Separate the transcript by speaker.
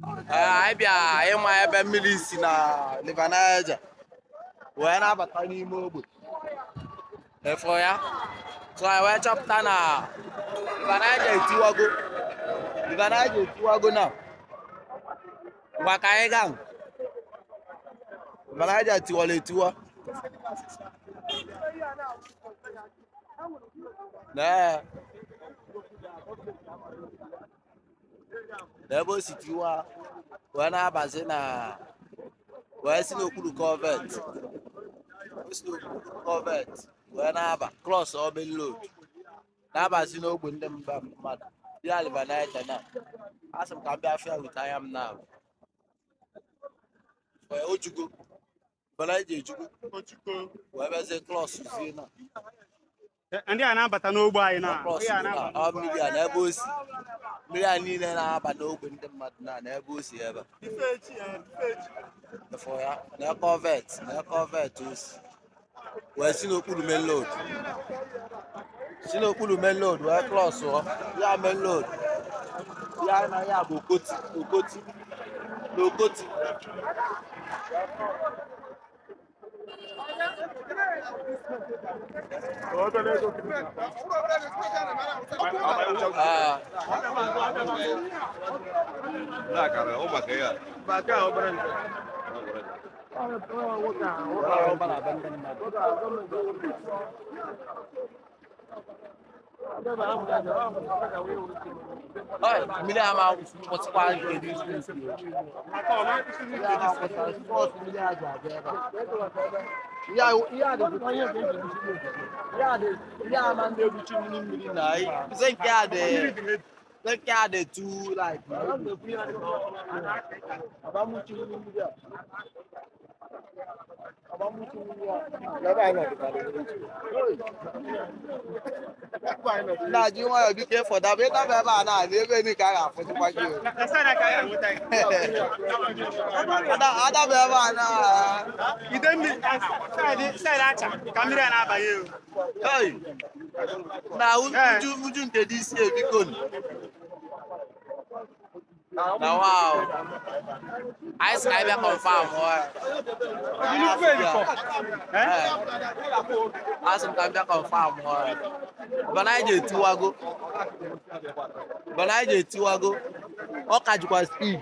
Speaker 1: anyị bịa ịma ebe mmiri si na Livanaja wee na-abata n'ime ogbe efọ ya so anyị wee chọpụta na Livanaja etiwago na ngwa ka anyị gaa Livanaja tiwara etiwa n'ebe o si tiwa wee na-abazi na wee si n'okpuru covert wee na-aba cross main road na-abazi n'ogbe ndị mmadụ dị na Livanaja na asị m ka m bịa afịa wute anya m na ojugo Livanaja ejugo wee bezie cross zie na
Speaker 2: ndị a na-abata n'ogbe anyị na
Speaker 1: mmiri a n'ebe o si mmiri a niile na-aba n'ogbe ndị mmadụ na n'ebe o si ebe efọ ya na covert o si wee si n'okpuru main road wee cross ya main road ya na ya bụ okoti mmiri ama kwụsịkwa Kedu ihe ama ndị egwuchi mmiri na nke a dị tu like na ji nwayọ biko ịfọdaba ịdaba ebe a na ebe ni ka a ga-afụzikwa gị adaba ebe a na uju nke dị isi ebiko na wow anyị sị ka anyị bịa confirm asị m ka m bịa confirm Livanaja etiwago ọ ka jikwa speed